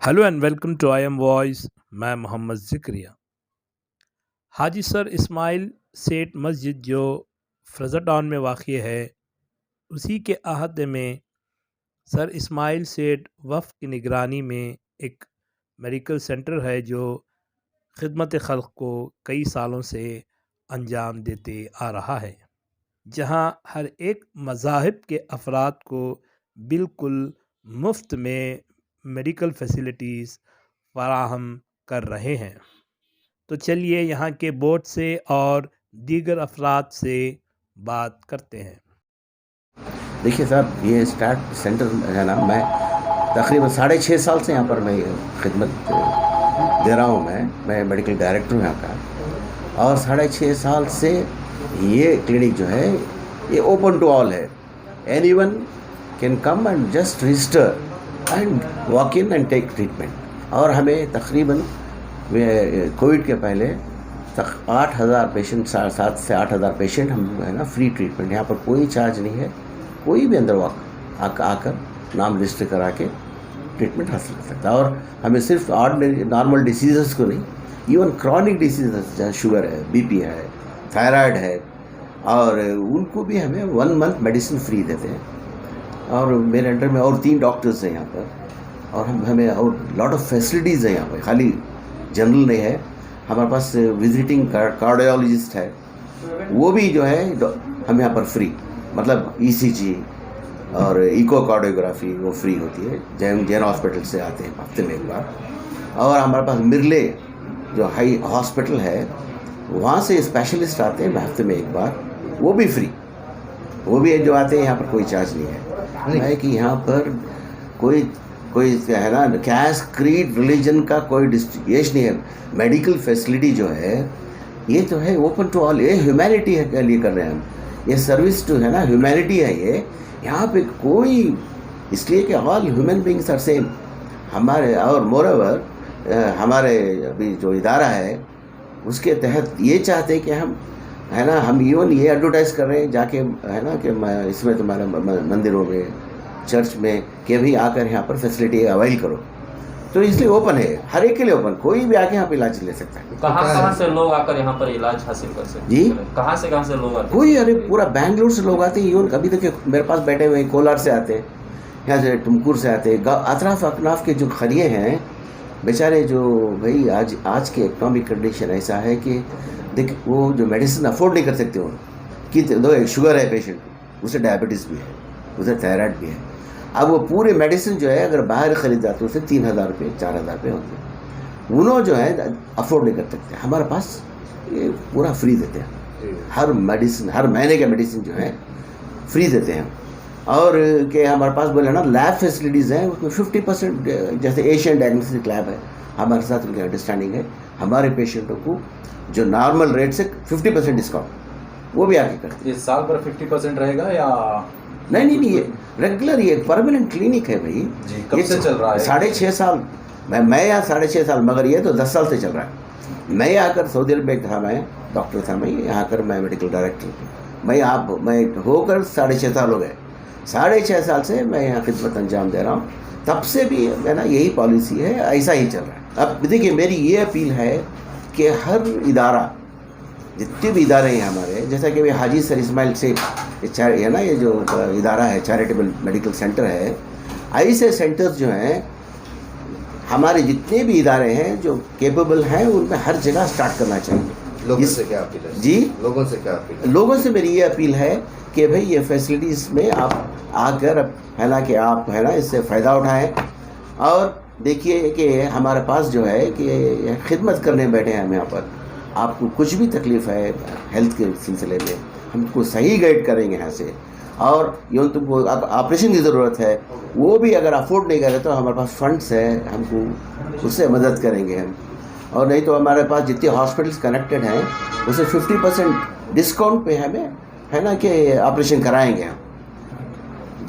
Hello and welcome to I am voice. मैं Mohammad Zikriya. Haji Sir Ismail Sait मस्जिद जो फ्रज़ा टाउन में वाक़ है, उसी के अहद में सर इस्माइल सेठ वफ़ की निगरानी में एक मेडिकल सेंटर है जो खिदमत खल्क़ को कई सालों से अंजाम देते आ रहा है, जहां हर एक मज़ाहिब के अफराद को बिल्कुल मुफ्त में मेडिकल फैसिलिटीज़ फराहम कर रहे हैं। तो चलिए यहाँ के बोर्ड से और दीगर अफराद से बात करते हैं। देखिए साहब, ये स्टार्ट सेंटर है ना, मैं तकरीबन 6.5 साल से यहाँ पर मैं खिदमत दे रहा हूँ। मैं मेडिकल डायरेक्टर हूँ यहाँ का, और 6.5 साल से ये क्लिनिक जो है ये ओपन टू ऑल है। Anyone can come and just register and walk in and take treatment. और हमें तकरीबन कोविड के पहले तक 8,000 पेशेंट, 7 से 8,000 पेशेंट हम है ना फ्री ट्रीटमेंट, यहाँ पर कोई चार्ज नहीं है। कोई भी अंदर आकर नाम रजिस्टर करा के ट्रीटमेंट हासिल कर सकता है। और हमें सिर्फ ऑर्डिनरी नॉर्मल डिसीज़ को नहीं, इवन क्रॉनिक डिसीज़ जैसे शुगर है, बीपी है, थायराइड है, और उनको भी हमें 1 मंथ मेडिसिन फ्री देते हैं। और मेरे अंडर में और 3 डॉक्टर्स हैं यहाँ पर, और हमें और लॉट ऑफ फैसिलिटीज़ हैं यहाँ पर। खाली जनरल नहीं है, हमारे पास विजिटिंग कार्डियोलॉजिस्ट है, वो भी जो है हम यहाँ पर फ्री, मतलब ईसीजी और इकोकार्डियोग्राफी वो फ्री होती है। जैन हॉस्पिटल से आते हैं हफ्ते में एक बार। और हमारे पास मिर्ले जो हाई हॉस्पिटल है, वहाँ से स्पेशलिस्ट आते हैं हफ्ते में एक बार, वो भी फ्री। वो भी जो आते हैं यहाँ पर कोई चार्ज नहीं है। कि यहाँ पर कोई है ना, कैस्ट, क्रीड, रिलीजन का कोई डिस्टिंगेशन नहीं है। मेडिकल फैसिलिटी जो है ये तो है ओपन टू ऑल, ये ह्यूमैनिटी के लिए कर रहे हैं हम। ये सर्विस टू है ना, ह्यूमैनिटी है ये। यहाँ पे कोई, इसलिए कि all human beings are same हमारे। और मोरओवर हमारे अभी जो इदारा है उसके तहत ये चाहते हैं कि हम है ना, हम इवन ये एडवर्टाइज़ कर रहे हैं जाके है ना, कि इसमें तुम्हारे मंदिरों में, चर्च में, कि भी आकर यहाँ पर फैसिलिटी अवेल करो। तो इसलिए ओपन है, हर एक के लिए ओपन, कोई भी आके यहाँ पे इलाज ले सकता है। कहाँ से लोग आकर यहाँ पर इलाज हासिल कर सकते हैं? जी, कहाँ से लोग आते हैं? कोई, अरे पूरा बैंगलोर से लोग आते हैं। इवन कभी देखिए मेरे पास बैठे हुए कोलार से आते हैं, यहाँ से टुमकुर से आते हैं। अतराफ अकनाफ के जो खड़िए हैं बेचारे, जो भाई आज के इकोनॉमिक कंडीशन ऐसा है कि देख, वो जो मेडिसिन अफोर्ड नहीं कर सकते हो, कि दो शुगर है पेशेंट, उसे डायबिटीज़ भी है, उसे थायराइड भी है। अब वो पूरे मेडिसिन जो है अगर बाहर खरीदा तो उसे 3,000 रुपये 4,000 रुपये होते हैं। उन्होंने जो है अफोर्ड नहीं कर सकते, हमारे पास ये पूरा फ्री देते हैं। हर मेडिसिन, हर महीने के मेडिसिन जो है फ्री देते हैं। और कि हमारे पास बोले ना लैब फैसिलिटीज़ हैं, उसमें 50%, जैसे एशियन डायग्नोस्टिक लैब है, हमारे साथ उनकी अंडरस्टैंडिंग है। हमारे पेशेंटों को जो नॉर्मल रेट से 50% डिस्काउंट वो भी आगे करते हैं। ये साल भर 50% रहेगा या नहीं, ये रेगुलर, ये परमानेंट क्लिनिक है भाई। जी, कब से चल रहा है? 6.5 साल। मैं यहाँ 6.5 साल, मगर ये तो 10 साल से चल रहा है। मैं आकर सऊदी अरब में था, मैं डॉक्टर था, मैं यहाँ कर मैं मेडिकल डायरेक्टर। मैं होकर 6.5 साल हो गए। 6.5 साल से मैं यहाँ खिदमत अंजाम दे रहा हूँ। तब से भी है ना यही पॉलिसी है, ऐसा ही चल रहा है। अब देखिए, मेरी ये अपील है कि हर इदारा, जितने भी इदारे हैं हमारे, जैसा कि हाजी सर इस्माइल से है ना, ये जो इदारा है चैरिटेबल मेडिकल सेंटर है, ऐसे सेंटर्स जो हैं हमारे जितने भी इदारे हैं जो केपेबल हैं, उनमें हर जगह स्टार्ट करना चाहिए। लोगों से क्या अपील है? जी, लोगों से क्या अपील है? लोगों से मेरी ये अपील है कि भाई ये फैसिलिटीज़ में आप आकर है ना, कि आप है ना इससे फ़ायदा उठाएं। और देखिए कि हमारे पास जो है कि खिदमत करने बैठे हैं हम यहाँ पर। आपको कुछ भी तकलीफ़ है हेल्थ के सिलसिले में, हमको सही गाइड करेंगे यहाँ से। और यूँ तुमको ऑपरेशन की ज़रूरत है, वो भी अगर अफोर्ड नहीं करें तो हमारे पास फंड्स है, हमको उससे मदद करेंगे हम। और नहीं तो हमारे पास जितने हॉस्पिटल्स कनेक्टेड हैं उसे 50% डिस्काउंट पे हमें है ना कि ऑपरेशन कराएंगे हम।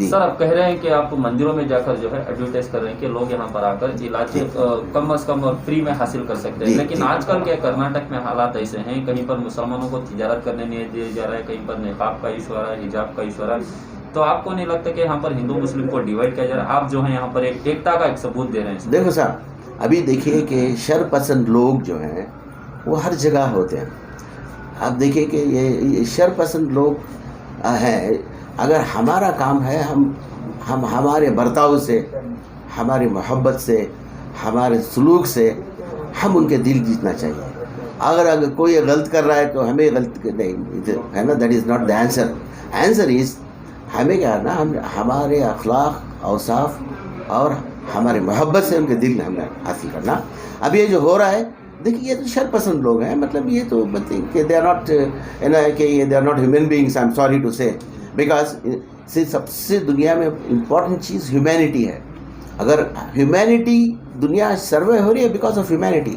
सर, आप कह रहे हैं कि आप मंदिरों में जाकर जो है एडवर्टाइज कर रहे हैं कि लोग यहाँ पर आकर इलाज कम से कम और फ्री में हासिल कर सकते हैं। लेकिन आजकल के कर्नाटक में हालात ऐसे हैं, कहीं पर मुसलमानों को तिजारत करने नहीं दिया जा रहा है, कहीं पर निकाब का इशू आ रहा है, हिजाब का इशू आ रहा है। تو آپ کو نہیں لگتا کہ یہاں پر ہندو مسلم کو ڈیوائڈ کیا جا رہا ہے؟ آپ جو ہیں یہاں پر ایک ایکتا کا ایک ثبوت دے رہے ہیں. دیکھو صاحب ابھی دیکھیے کہ شر پسند لوگ جو ہیں وہ ہر جگہ ہوتے ہیں. آپ دیکھیے کہ یہ شر پسند لوگ ہیں. اگر ہمارا کام ہے ہم ہمارے برتاؤ سے، ہماری محبت سے، ہمارے سلوک سے ہم ان کے دل جیتنا چاہیے. اگر کوئی غلط کر رہا ہے تو ہمیں غلط نہیں ہے نا، that is not the answer. Answer is ہمیں کیا ہے نا، ہمارے اخلاق اوصاف اور ہمارے محبت سے ان کے دل ہمیں حاصل کرنا. اب یہ جو ہو رہا ہے دیکھیے یہ تو شر پسند لوگ ہیں. مطلب یہ تو کہ دے آر ناٹ کہ they are not human beings. I am sorry to say because سب سے دنیا میں امپورٹنٹ چیز ہیومینٹی ہے. اگر ہیومینٹی دنیا سروے ہو رہی ہے بیکاز آف ہیومینٹی.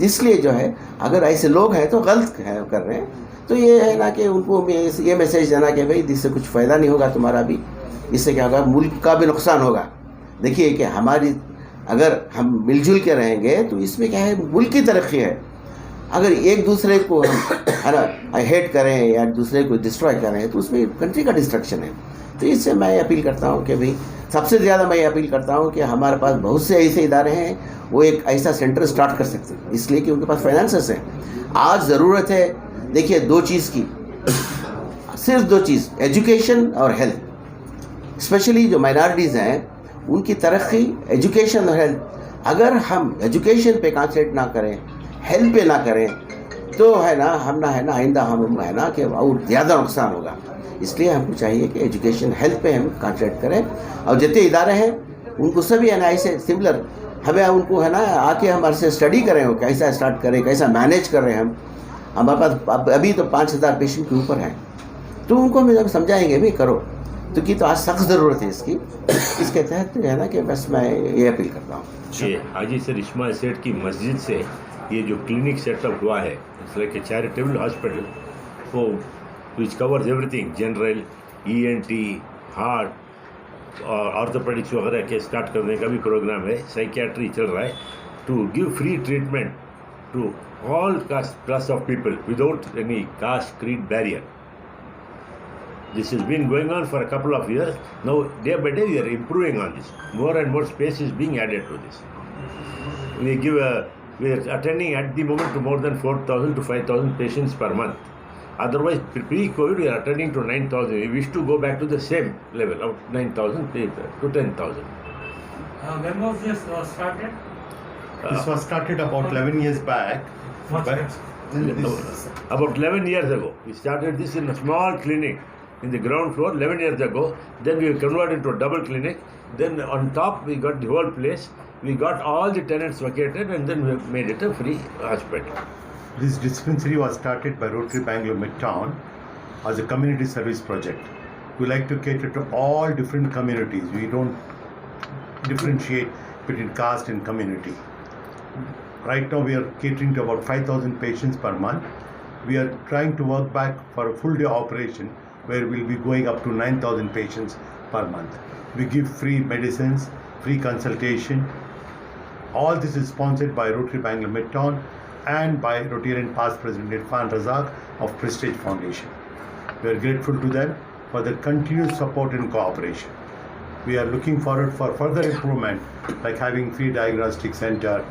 اس لیے جو ہے اگر ایسے لوگ ہیں تو غلط کر رہے ہیں تو یہ ہے نا کہ ان کو یہ میسیج دینا کہ بھائی اس سے کچھ فائدہ نہیں ہوگا تمہارا بھی، اس سے کیا ہوگا ملک کا بھی نقصان ہوگا. دیکھیے کہ ہماری اگر ہم مل جل کے رہیں گے تو اس میں کیا ہے ملک کی ترقی ہے. اگر ایک دوسرے کو ہے نا ہیٹ کریں یا دوسرے کو ڈسٹروائے کریں تو اس میں کنٹری کا ڈسٹرکشن ہے. تو اس سے میں اپیل کرتا ہوں کہ بھائی سب سے زیادہ میں اپیل کرتا ہوں کہ ہمارے پاس بہت سے ایسے ادارے ہیں وہ ایک ایسا سینٹر سٹارٹ کر سکتے ہیں، اس لیے کہ ان کے پاس فائنانسز ہیں. آج ضرورت ہے دیکھیے دو چیز کی، صرف دو چیز، ایجوکیشن اور ہیلتھ. اسپیشلی جو مائنارٹیز ہیں ان کی ترقی ایجوکیشن اور ہیلتھ. اگر ہم ایجوکیشن پہ کانسنٹریٹ نہ کریں، ہیلتھ پہ نہ کریں تو ہے نا آئندہ ہم ہے نا کہ اور زیادہ نقصان ہوگا. اس لیے ہم کو چاہیے کہ ایجوکیشن ہیلتھ پہ ہم کانسنٹریٹ کریں. اور جتنے ادارے ہیں ان کو سبھی ہے نا ایسے سملر ہمیں ان کو ہے نا آ کے ہمارے سے اسٹڈی کریں وہ کیسا اسٹارٹ کریں، کیسا مینیج کر رہے ہیں. ہمارے پاس ابھی تو 5000 پیشنٹ کے اوپر ہیں تو ان کو ہم سمجھائیں گے بھی کرو تو کی تو آج سخت ضرورت ہے اس کی. اس کے تحت جو ہے نا کہ بس میں یہ اپیل کرتا ہوں. یہ حاجی سر اسماعیل سیٹھ کی مسجد سے یہ جو کلینک سیٹ اپ ہوا ہے it's like a charitable hospital وہ وچ کورز ایوری تھنگ، جنرل، ENT، ہارٹ اور آرتھوپیڈکس وغیرہ کے اسٹارٹ کرنے کا بھی پروگرام ہے. سائکیاٹری چل رہا ہے to give free treatment to all class of people without any caste creed barrier. This has been going on for a couple of years. Now, day by day, we are improving on this. More and more space is being added to this. We are attending at the moment to more than 4,000 to 5,000 patients per month. Otherwise, pre-COVID, we are attending to 9,000. We wish to go back to the same level of 9,000 to 10,000. When was this started? This was started about 11 years back. About 11 years ago. We started this in a small clinic in the ground floor 11 years ago. Then we converted into a double clinic. Then on top we got the whole place. We got all the tenants vacated and then we made it a free hospital. This dispensary was started by Rotary Bangalore Midtown as a community service project. We like to cater to all different communities. We don't differentiate between caste and community. Right now we are catering to about 5,000 patients per month. We are trying to work back for a full day operation where we'll be going up to 9,000 patients per month. We give free medicines, free consultation. All this is sponsored by Rotary Bangalore Midtown and by Rotarian past President Irfan Razak of Prestige Foundation. We are grateful to them for their continued support and cooperation. We are looking forward for further improvement like having free diagnostic center,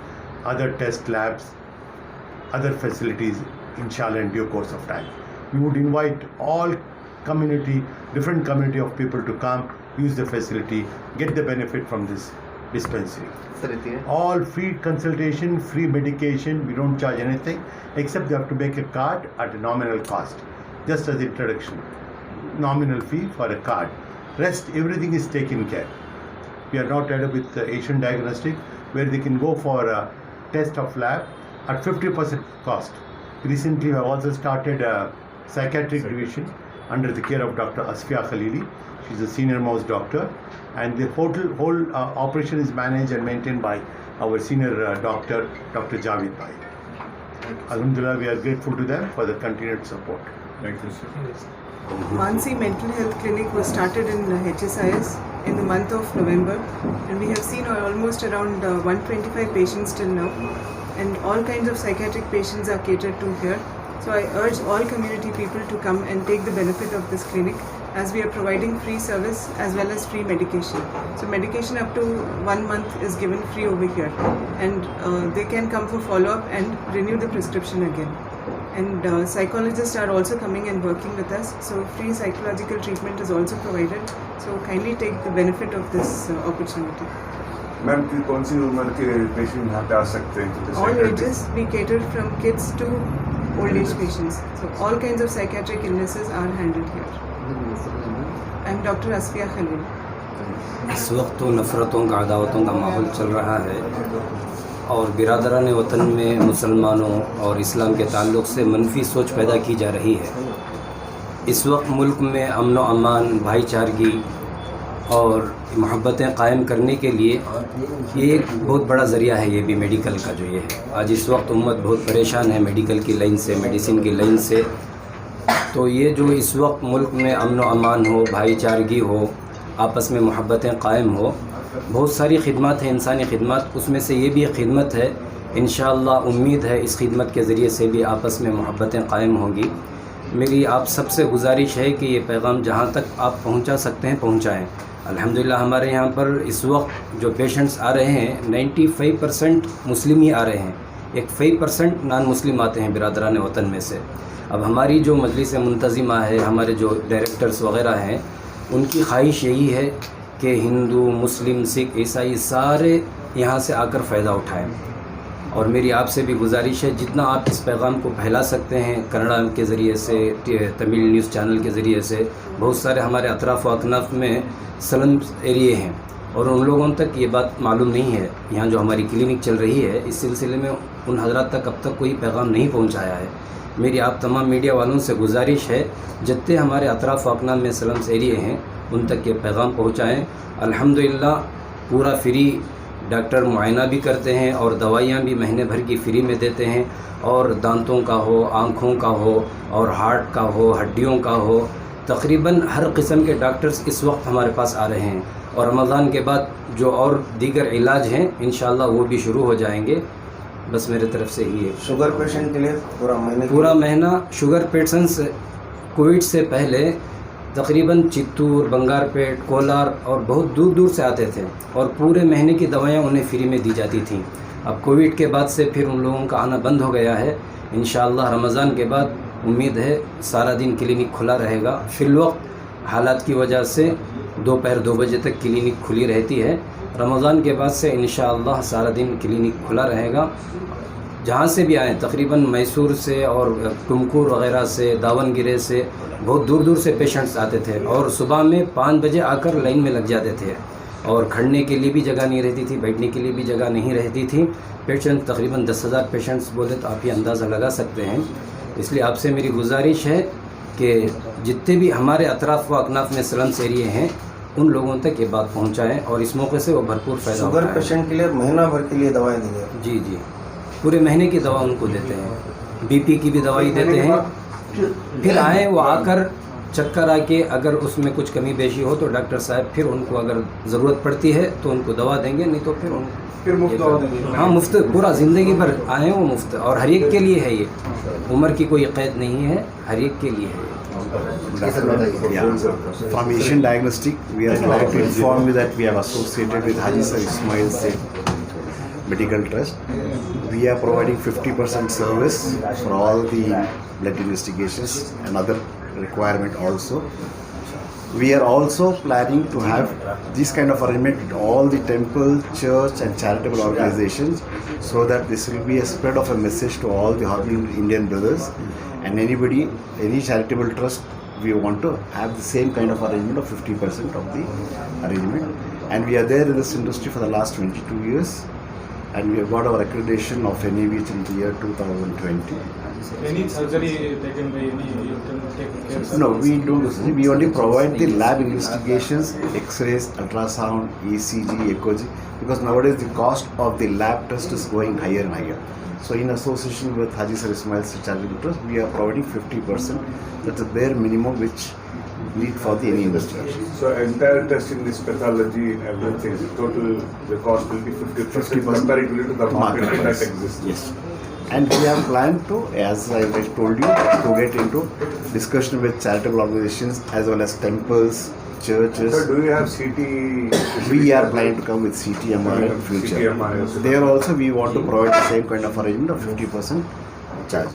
other test labs, other facilities, inshallah in due course of time. We would invite all different community of people to come, use the facility, get the benefit from this dispensary. All free consultation, free medication, we don't charge anything except they have to make a card at a nominal cost, just as introduction. Nominal fee for a card. Rest, everything is taken care. We are now tied up with Asian Diagnostic where they can go for a test of lab at 50% cost. Recently, we have also started a psychiatric division under the care of Dr. Asfia Khalili. She's a senior most doctor, and the whole operation is managed and maintained by our senior doctor, Dr. Javed Bhai. Alhamdulillah, we are grateful to them for the continued support. Thank you, sir. Mansi Mental Health Clinic was started in HSIS in the month of November, and we have seen almost around 125 patients till now, and all kinds of psychiatric patients are catered to here. So I urge all community people to come and take the benefit of this clinic. as we are providing free service as well as free medication. So medication up to 1 month is given free over here, and they can come for follow-up and renew the prescription again. And psychologists are also coming and working with us, so free psychological treatment is also provided. So kindly take the benefit of this opportunity. Ma'am कौन सी उम्र के patient यहाँ पे आ सकते हैं? All ages, we cater from kids to old age patients. So all kinds of psychiatric illnesses are handled here. I'm Dr. Asfiya Khalil. इस वक्त तो नफ़रतों का, अदावतों का माहौल चल रहा है और बिरादरान वतन में मुसलमानों और इस्लाम के ताल्लुक़ से मनफी सोच पैदा की जा रही है। इस वक्त मुल्क में अमन व अमान, भाईचारगी और मोहब्बतें कायम करने के लिए ये एक बहुत बड़ा ज़रिया है, ये भी मेडिकल का जो ये है। आज इस वक्त उम्मत बहुत परेशान है मेडिकल की लाइन से, मेडिसिन की लाइन से। तो ये जो इस वक्त मुल्क में अमन व अमान हो, भाईचारगी हो, आपस में मोहब्बतें कायम हो, बहुत सारी खिदमत हैं, इंसानी खिदमत, उसमें से ये भी एक खिदमत है। इंशाअल्लाह उम्मीद है इस खिदमत के ज़रिए से भी आपस में मोहब्बतें कायम होंगी। मेरी आप सबसे गुजारिश है कि ये पैगाम जहाँ तक आप पहुँचा सकते हैं पहुँचाएँ। अल्हम्दुलिल्लाह हमारे यहाँ पर इस वक्त जो पेशेंट्स आ रहे हैं 95% मुस्लिम ही आ रहे हैं, एक 5% नॉन मुस्लिम आते हैं बिरादरान वतन में से। अब हमारी जो मजलिस मुंतज़िमा है, हमारे जो डायरेक्टर्स वग़ैरह हैं, उनकी ख्वाहिश यही है कि हिंदू, मुस्लिम, सिख, ईसाई सारे यहाँ से आकर फ़ायदा उठाएँ। और मेरी आपसे भी गुजारिश है जितना आप इस पैगाम को फैला सकते हैं, कन्नड़ा के ज़रिए से, तमिल न्यूज़ चैनल के ज़रिए से, बहुत सारे हमारे अतराफ़ व अकनाफ़ में स्लम एरिए हैं और उन लोगों तक ये बात मालूम नहीं है। यहाँ जो हमारी क्लिनिक चल रही है इस सिलसिले में उन हज़रात तक अब तक कोई पैगाम नहीं पहुँचाया है। मेरी आप तमाम मीडिया वालों से गुजारिश है जितने हमारे अतराफ़ व अकनाफ़ में स्लम्स एरिए हैं उन तक ये पैगाम पहुँचाएँ। अल्हम्दुलिल्लाह पूरा फ्री डॉक्टर मुआयना भी करते हैं और दवाइयाँ भी महीने भर की फ्री में देते हैं, और दांतों का हो, आँखों का हो और हार्ट का हो, हड्डियों का हो, तकरीबन हर किस्म के डॉक्टर्स इस वक्त हमारे पास आ रहे हैं। और रमज़ान के बाद जो और दीगर इलाज हैं इंशाअल्लाह वो भी शुरू हो जाएंगे। बस मेरे तरफ से ही है। शुगर पेशेंट के लिए पूरा महीना शुगर पेशेंट्स कोविड से पहले तकरीबन चित्तूर, बंगारपेट, कोलार और बहुत दूर दूर से आते थे और पूरे महीने की दवाइयाँ उन्हें फ्री में दी जाती थीं। अब कोविड के बाद से फिर उन लोगों का आना बंद हो गया है। इंशाअल्लाह रमज़ान के बाद उम्मीद है सारा दिन क्लिनिक खुला रहेगा। फिलवक्त हालात की वजह से दोपहर 2 बजे तक क्लिनिक खुली रहती है। रमज़ान के बाद से इंशाअल्लाह सारा दिन क्लिनिक खुला रहेगा। जहाँ से भी आएँ, तकरीबन मैसूर से और टुमकुर वग़ैरह से, दावनगिरे से, बहुत दूर दूर से पेशेंट्स आते थे और सुबह में 5 बजे आकर लाइन में लग जाते थे और खड़ने के लिए भी जगह नहीं रहती थी, बैठने के लिए भी जगह नहीं रहती थी। पेशेंट तकरीबन 10,000 पेशेंट्स बोले तो आप ये अंदाज़ा लगा सकते हैं। इसलिए आपसे मेरी गुजारिश है कि जितने भी हमारे अतराफ़ व अकनाफ़ में स्लम्स एरिए हैं उन लोगों तक ये बात पहुँचाएँ और इस मौके से वो भरपूर फ़ायदा शुगर पेशेंट के लिए महीना भर के लिए दवाएँ दी जाए। जी जी, पूरे महीने की दवा उनको देते हैं, बीपी की भी दवाई देते हैं। फिर आए वो आकर चक्कर आके अगर उसमें कुछ कमी बेशी हो तो डॉक्टर साहब फिर उनको अगर ज़रूरत पड़ती है तो उनको दवा देंगे, नहीं तो फिर मुफ्त दवा देंगे। हाँ, मुफ्त पूरा ज़िंदगी भर आए वो मुफ्त, और हर एक के लिए है ये, उम्र की कोई क़ैद नहीं है, हर एक के लिए है। From Asian Diagnostic, we are glad to inform you that we have associated with Haji Sir Ismail Seth Medical Trust. We are providing 50% service for all the blood investigations and other requirement also. We are also planning to have this kind of arrangement with all the temple, church and charitable organizations, so that this will be a spread of a message to all the Honorable Indian brothers and anybody, any charitable trust. We want to have the same kind of arrangement of 50% of the arrangement, and we are there in this industry for the last 22 years, and we have got our accreditation of NABH in the year 2020. Any surgery taken by any? No, we don't. We only provide the lab investigations, X-rays, ultrasound, ECG, ECG, because nowadays the cost of the lab test is going higher and higher. So in association with Haji Sir Ismail Seth Charitable Trust, we are providing 50%. That's the bare minimum which need for the any investigation. So entire testing, this pathology, everything, total the cost will be 50% comparatively to the market that exists. Yes. And we have planned to, as I told you, to get into discussion with charitable organizations as well as temples, churches. So do you have CT? We are planning to come with CTMR in future. CTMR, yes. There also we want to provide the same kind of arrangement of 50% charge.